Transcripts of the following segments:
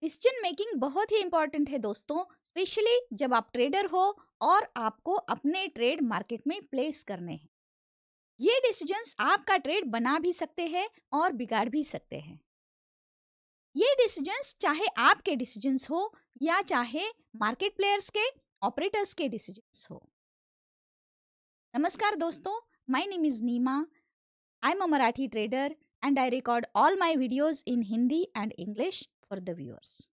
Decision making बहुत ही important है दोस्तों, स्पेशली जब आप ट्रेडर हो और आपको अपने ट्रेड मार्केट में प्लेस करने हैं। ये डिसीजंस आपका ट्रेड बना भी सकते हैं और बिगाड़ भी सकते हैं। ये डिसीजंस चाहे आपके डिसीजंस हो या चाहे मार्केट प्लेयर्स के, ऑपरेटर्स के डिसीजंस हो। नमस्कार दोस्तों, my name is Neema. I am a Marathi trader and I record all my videos in Hindi and English for the viewers.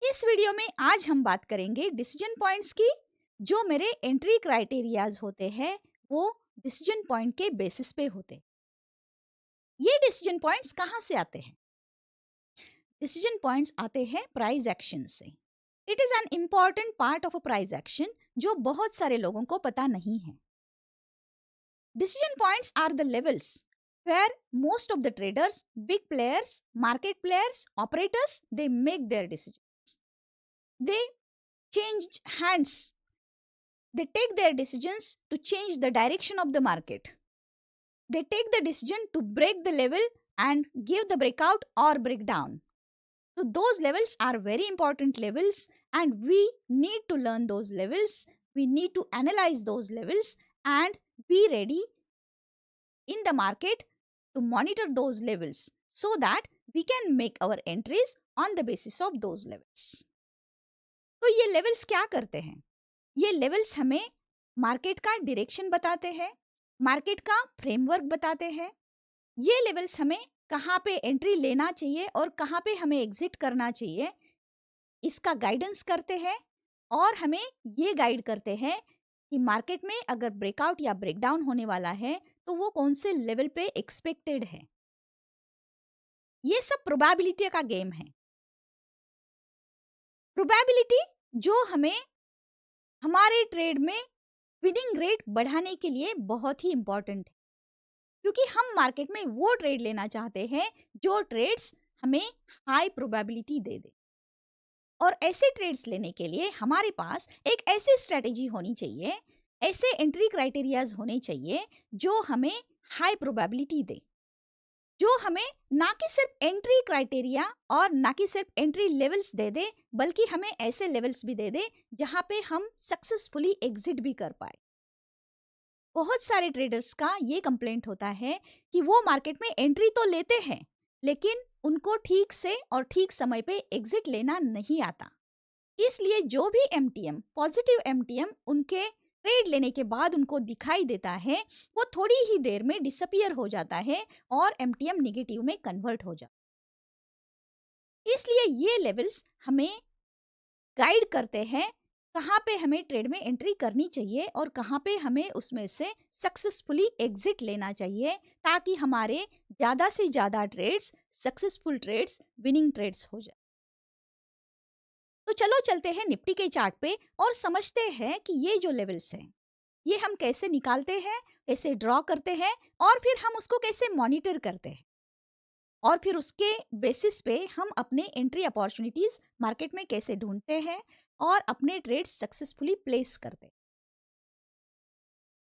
इस वीडियो में आज हम बात करेंगे डिसीजन पॉइंट्स की, जो मेरे एंट्री क्राइटेरियाज होते हैं वो डिसीजन पॉइंट के बेसिस पे होते हैं। ये डिसीजन पॉइंट्स कहाँ से आते हैं? डिसीजन पॉइंट्स आते हैं प्राइस एक्शन से। It is an important part of a price action जो बहुत सारे लोगों को पता नहीं है। Decision points are the levels where most of the traders, big players, market players, operators, they make their decisions. They change hands. They take their decisions to change the direction of the market. They take the decision to break the level and give the breakout or breakdown. So those levels are very important levels and we need to learn those levels. We need to analyze those levels and be ready in the market to monitor those levels so that we can make our entries on the basis of those levels. तो ये levels क्या करते हैं? ये levels हमें market का direction बताते हैं, मार्केट का फ्रेमवर्क बताते हैं। ये लेवल्स हमें कहाँ पे एंट्री लेना चाहिए और कहाँ पे हमें एग्जिट करना चाहिए, इसका गाइडेंस करते हैं और हमें ये गाइड करते हैं कि मार्केट में अगर ब्रेकआउट या ब्रेकडाउन होने वाला है तो वो कौन से लेवल पे एक्सपेक्टेड है। ये सब प्रोबेबिलिटी का गेम है। प्रोबेबिलिटी जो हमें हमारे ट्रेड में विनिंग रेट बढ़ाने के लिए बहुत ही इंपॉर्टेंट है, क्योंकि हम मार्केट में वो ट्रेड लेना चाहते हैं जो ट्रेड्स हमें हाई प्रोबेबिलिटी दे दे। और ऐसे ट्रेड्स लेने के लिए हमारे पास एक ऐसी स्ट्रेटेजी होनी चाहिए, ऐसे एंट्री क्राइटेरियाज होने चाहिए जो हमें हाई प्रोबेबिलिटी दे, जो हमें ना कि सिर्फ एंट्री क्राइटेरिया और ना कि सिर्फ एंट्री लेवल्स दे दे, बल्कि हमें ऐसे लेवल्स भी दे दे जहां पे हम सक्सेसफुली एग्जिट भी कर पाए। बहुत सारे ट्रेडर्स का ये कंप्लेंट होता है कि वो मार्केट में एंट्री तो लेते हैं लेकिन उनको ठीक से और ठीक समय पे एग्जिट लेना नहीं आता। इसलिए जो भी एमटीएम, पॉजिटिव एमटीएम उनके ट्रेड लेने के बाद उनको दिखाई देता है, वो थोड़ी ही देर में डिसअपियर हो जाता है और एमटीएम नेगेटिव में कन्वर्ट हो जाता है। इसलिए ये लेवल्स हमें गाइड करते हैं कहाँ पे हमें ट्रेड में एंट्री करनी चाहिए और कहाँ पे हमें उसमें से सक्सेसफुली एग्जिट लेना चाहिए, ताकि हमारे ज़्यादा से ज़्यादा trades successful trades, winning trades हो जाए। तो चलो चलते हैं निफ्टी के चार्ट पे और समझते हैं कि ये जो लेवल्स हैं ये हम कैसे निकालते हैं, कैसे ड्रॉ करते हैं और फिर हम उसको कैसे मॉनिटर करते हैं और फिर उसके बेसिस पे हम अपने एंट्री अपॉर्चुनिटीज मार्केट में कैसे ढूंढते हैं और अपने ट्रेड्स सक्सेसफुली प्लेस करते हैं।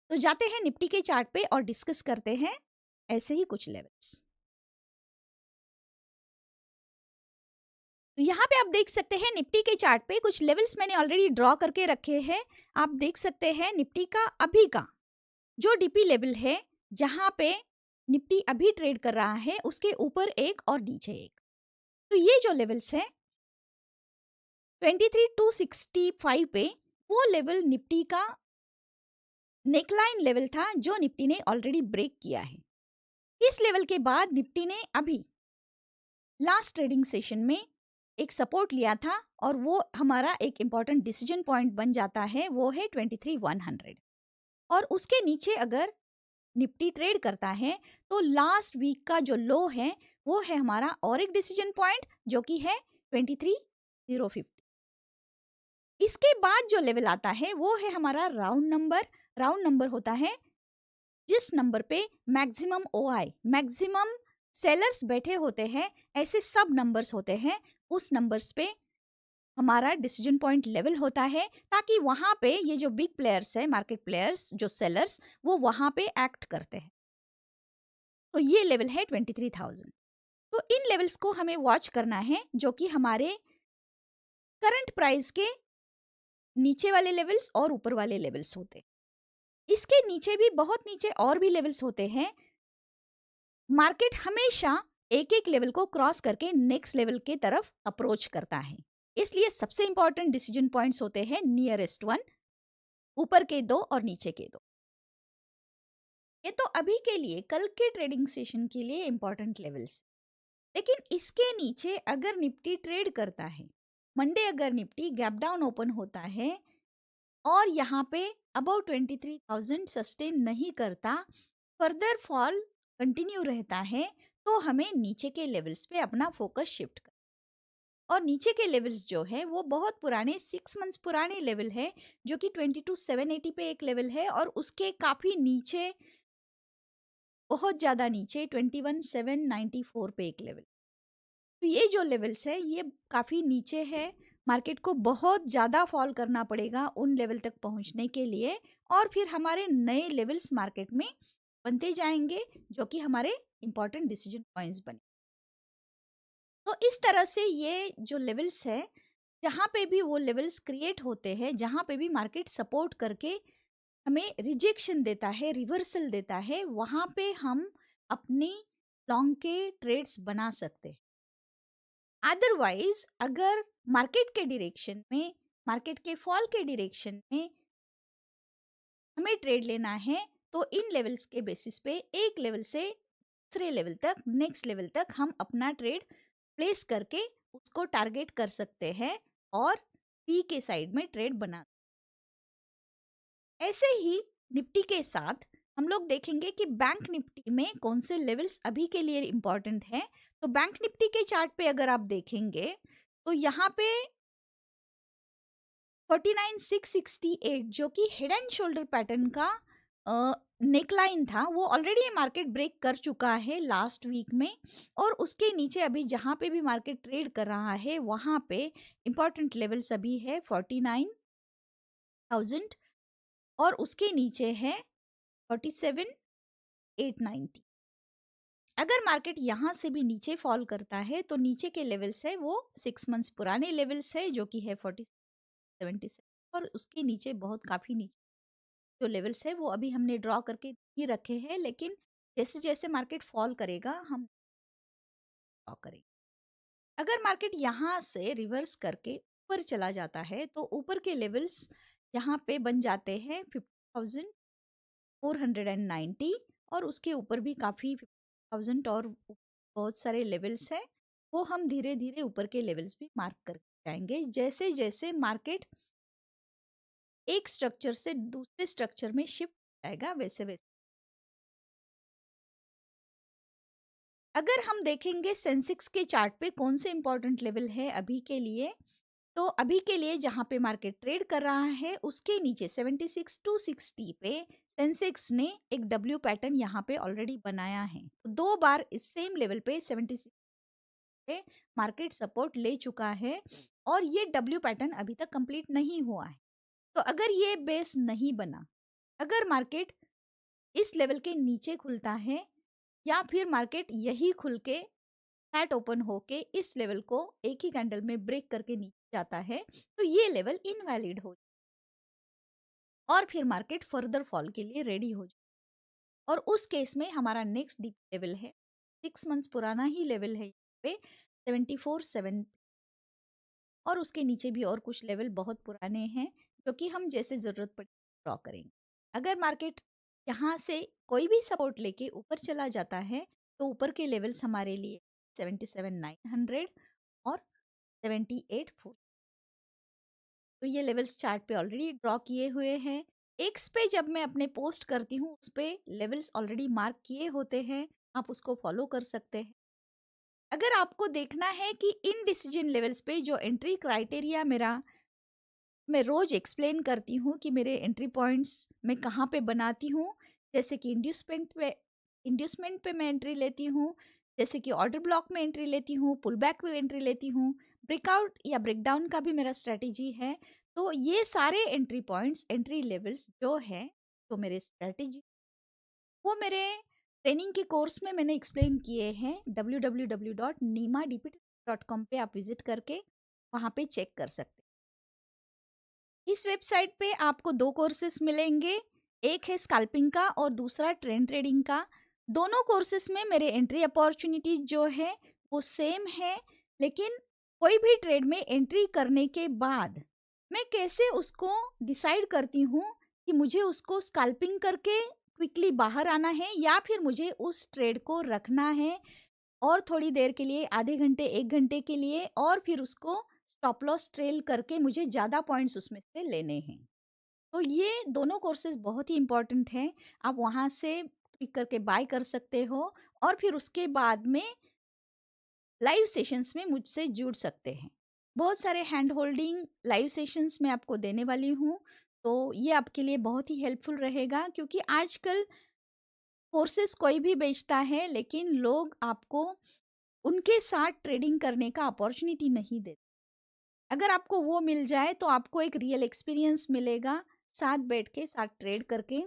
तो जाते हैं निफ्टी के चार्ट पे और डिस्कस करते हैं ऐसे ही कुछ लेवल्स। तो यहाँ पे आप देख सकते हैं निफ्टी के चार्ट पे कुछ लेवल्स मैंने ऑलरेडी ड्रॉ करके रखे हैं। आप देख सकते हैं निफ्टी का अभी का जो डीपी लेवल है, जहाँ पे निफ्टी अभी ट्रेड कर रहा है, उसके ऊपर एक और नीचे एक। तो ये जो लेवल्स हैं 23,265 पे, वो लेवल निफ्टी का नेकलाइन लेवल था जो निफ्टी ने ऑलरेडी ब्रेक किया है। इस लेवल के बाद निफ्टी ने अभी लास्ट ट्रेडिंग सेशन में एक सपोर्ट लिया था और वो हमारा एक इम्पॉर्टेंट डिसीजन पॉइंट बन जाता है, वो है 23,100। और उसके नीचे अगर निफ्टी ट्रेड करता है तो लास्ट वीक का जो लो है वो है हमारा और एक डिसीजन पॉइंट जो कि है 23,050। इसके बाद जो लेवल आता है वो है हमारा राउंड नंबर। राउंड नंबर होता है जिस नंबर पे मैक्सिमम ओआई, मैक्सिमम सेलर्स बैठे होते हैं, ऐसे सब नंबर्स होते हैं, उस नंबर्स पे हमारा डिसीजन पॉइंट लेवल होता है, ताकि वहां पे ये जो बिग प्लेयर्स है, मार्केट प्लेयर्स, जो सेलर्स, वो वहां पे एक्ट करते हैं। तो ये लेवल है 23,000। तो इन लेवल्स को हमें वॉच करना है, जो कि हमारे करंट प्राइस के नीचे वाले लेवल्स और ऊपर वाले लेवल्स होते हैं। इसके नीचे भी, बहुत नीचे और भी लेवल्स होते हैं। मार्केट हमेशा एक-एक लेवल को क्रॉस करके नेक्स्ट लेवल के तरफ अप्रोच करता है। इसलिए सबसे इंपॉर्टेंट डिसीजन पॉइंट्स होते हैं नियरेस्ट वन, ऊपर के 2 और नीचे के 2। ये तो अभी के लिए, कल के ट्रेडिंग सेशन के लिए इंपॉर्टेंट लेवल्स। लेकिन इसके नीचे अगर निफ्टी ट्रेड करता है, मंडे अगर निफ्टी गैप डाउन ओपन होता है और यहाँ पे अबाउ 23,000 सस्टेन नहीं करता, फर्दर फॉल कंटिन्यू रहता है, तो हमें नीचे के लेवल्स पे अपना फोकस शिफ्ट कर। और नीचे के लेवल्स जो है वो बहुत पुराने 6 मंथ्स पुराने लेवल है, जो कि 22,780 पे एक लेवल है, और उसके काफी नीचे, बहुत ज्यादा नीचे 21,794 पे एक लेवल। तो ये जो लेवल्स है ये काफी नीचे है। मार्केट को बहुत ज्यादा फॉल करना पड़ेगा उन लेवल तक पहुंचने के लिए, और फिर हमारे नए लेवल्स मार्केट में बनते जाएंगे, जो कि हमारे इंपॉर्टेंट डिसीजन पॉइंट्स बने। तो इस तरह से ये जो लेवल्स है, जहाँ पे भी वो लेवल्स क्रिएट होते हैं, जहाँ पे भी मार्केट सपोर्ट करके हमें रिजेक्शन देता है, रिवर्सल देता है, वहाँ पे हम अपनी लॉन्ग के ट्रेड्स बना सकते हैं। अदरवाइज अगर मार्केट के डायरेक्शन में, मार्केट के फॉल के डायरेक्शन में हमें ट्रेड लेना है, तो इन लेवल्स के बेसिस पे एक लेवल से दूसरे लेवल तक, नेक्स्ट लेवल तक हम अपना ट्रेड प्लेस करके उसको टारगेट कर सकते हैं और पी के साइड में ट्रेड बना। ऐसे ही निफ्टी के साथ हम लोग देखेंगे कि बैंक निफ्टी में कौन से लेवल्स अभी के लिए इंपॉर्टेंट हैं। तो बैंक निफ्टी के चार्ट पे अगर आप देखेंगे, तो यहाँ पे 49,668 जो कि हेड एंड शोल्डर पैटर्न का नेकलाइन था, वो ऑलरेडी मार्केट ब्रेक कर चुका है लास्ट वीक में, और उसके नीचे अभी जहाँ पे भी मार्केट ट्रेड कर रहा है वहाँ पे इंपॉर्टेंट लेवल्स अभी है 49,000, और उसके नीचे है 47,890। अगर मार्केट यहाँ से भी नीचे फॉल करता है, तो नीचे के लेवल्स है वो 6 मंथ्स पुराने लेवल्स है, जो कि है 47, और उसके नीचे बहुत काफी नीचे जो लेवल्स है वो अभी हमने ड्रॉ करके ही रखे हैं, लेकिन जैसे जैसे मार्केट फॉल करेगा हम ड्रॉ करेंगे। अगर मार्केट यहाँ से रिवर्स करके ऊपर चला जाता है, तो ऊपर के लेवल्स यहाँ पे बन जाते हैं 50,490, और उसके ऊपर भी काफ़ी 50,000 और बहुत सारे लेवल्स हैं। वो हम धीरे धीरे ऊपर के लेवल्स भी मार्क करके जाएंगे, जैसे जैसे मार्केट एक स्ट्रक्चर से दूसरे स्ट्रक्चर में शिफ्ट जाएगा, वैसे वैसे। अगर हम देखेंगे सेंसेक्स के चार्ट पे कौन से इंपॉर्टेंट लेवल है अभी के लिए, तो अभी के लिए जहाँ पे मार्केट ट्रेड कर रहा है उसके नीचे 76,260 पे सेंसेक्स ने एक डब्ल्यू पैटर्न यहाँ पे ऑलरेडी बनाया है। तो 2 बार इस सेम लेवल पे 76 पे मार्केट सपोर्ट ले चुका है, और ये डब्ल्यू पैटर्न अभी तक कंप्लीट नहीं हुआ है। तो अगर ये बेस नहीं बना, अगर मार्केट इस लेवल के नीचे खुलता है, या फिर मार्केट यही खुल के फ्लैट ओपन होके इस लेवल को एक ही कैंडल में ब्रेक करके नीचे जाता है, तो ये लेवल इनवैलिड हो और फिर मार्केट फर्दर फॉल के लिए रेडी हो जाए। और उस केस में हमारा नेक्स्ट डीप लेवल है 6 मंथ्स पुराना ही लेवल है यहाँ पे 74,700, और उसके नीचे भी और कुछ लेवल बहुत पुराने हैं, जो कि हम जैसे जरूरत पड़े ड्रॉ करेंगे। अगर मार्केट यहाँ से कोई भी सपोर्ट लेके ऊपर चला जाता है, तो ऊपर के लेवल्स हमारे लिए 77,900 और 78,400। तो ये लेवल्स चार्ट पे ऑलरेडी ड्रॉ किए हुए हैं। एक्स पे जब मैं अपने पोस्ट करती हूँ उस पे लेवल्स ऑलरेडी मार्क किए होते हैं, आप उसको फॉलो कर सकते हैं। अगर आपको देखना है कि इन डिसीजन लेवल्स पे जो एंट्री क्राइटेरिया मेरा, मैं रोज एक्सप्लेन करती हूँ कि मेरे एंट्री पॉइंट्स मैं कहाँ पे बनाती हूँ। जैसे कि इंड्यूसमेंट पे मैं एंट्री लेती हूँ, जैसे कि ऑर्डर ब्लॉक में एंट्री लेती हूँ, पुल बैक में एंट्री लेती हूँ, ब्रेकआउट या ब्रेकडाउन का भी मेरा स्ट्रेटेजी है। तो ये सारे एंट्री पॉइंट्स, एंट्री लेवल्स जो है, तो मेरे स्ट्रेटेजी वो मेरे ट्रेनिंग के कोर्स में मैंने एक्सप्लेन किए हैं, www.nimadpt.com पे आप विजिट करके वहाँ पे चेक कर सकते हैं। इस वेबसाइट पे आपको 2 कोर्सेस मिलेंगे, एक है स्कैल्पिंग का और दूसरा ट्रेंड ट्रेडिंग का। दोनों कोर्सेस में मेरे एंट्री अपॉर्च्युनिटी जो है वो सेम है, लेकिन कोई भी ट्रेड में एंट्री करने के बाद मैं कैसे उसको डिसाइड करती हूँ कि मुझे उसको स्कैल्पिंग करके क्विकली बाहर आना है या फिर मुझे उस ट्रेड को रखना है और थोड़ी देर के लिए, आधे घंटे 1 घंटे के लिए, और फिर उसको स्टॉप लॉस ट्रेल करके मुझे ज़्यादा पॉइंट्स उसमें से लेने हैं। तो ये दोनों कोर्सेज़ बहुत ही इम्पोर्टेंट हैं। आप वहाँ से क्लिक करके बाय कर सकते हो और फिर उसके बाद में लाइव सेशंस में मुझसे जुड़ सकते हैं। बहुत सारे हैंड होल्डिंग लाइव सेशंस मैं आपको देने वाली हूँ, तो ये आपके लिए बहुत ही हेल्पफुल रहेगा, क्योंकि आजकल कोर्सेज़ कोई भी बेचता है, लेकिन लोग आपको उनके साथ ट्रेडिंग करने का अपॉर्च्युनिटी नहीं देते। अगर आपको वो मिल जाए तो आपको एक रियल एक्सपीरियंस मिलेगा, साथ बैठ के, साथ ट्रेड करके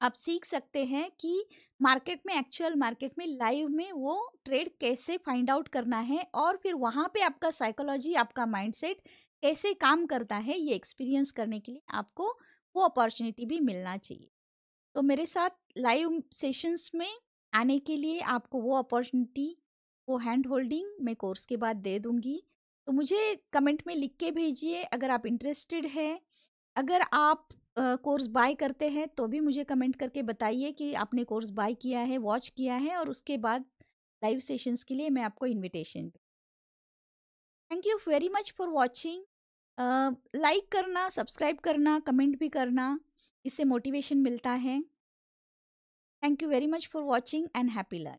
आप सीख सकते हैं कि मार्केट में, एक्चुअल मार्केट में, लाइव में वो ट्रेड कैसे फाइंड आउट करना है और फिर वहाँ पे आपका साइकोलॉजी, आपका माइंडसेट कैसे काम करता है, ये एक्सपीरियंस करने के लिए आपको वो अपॉर्च्युनिटी भी मिलना चाहिए। तो मेरे साथ लाइव सेशंस में आने के लिए आपको वो अपॉर्च्युनिटी, वो हैंड होल्डिंग मैं कोर्स के बाद दे दूँगी। तो मुझे कमेंट में लिख के भेजिए अगर आप इंटरेस्टेड हैं। अगर आप कोर्स बाय करते हैं तो भी मुझे कमेंट करके बताइए कि आपने कोर्स बाय किया है, वॉच किया है, और उसके बाद लाइव सेशंस के लिए मैं आपको invitation. Thank you very much for watching. Like करना, सब्सक्राइब करना, कमेंट भी करना, इससे मोटिवेशन मिलता है। Thank you very much for watching and happy learn.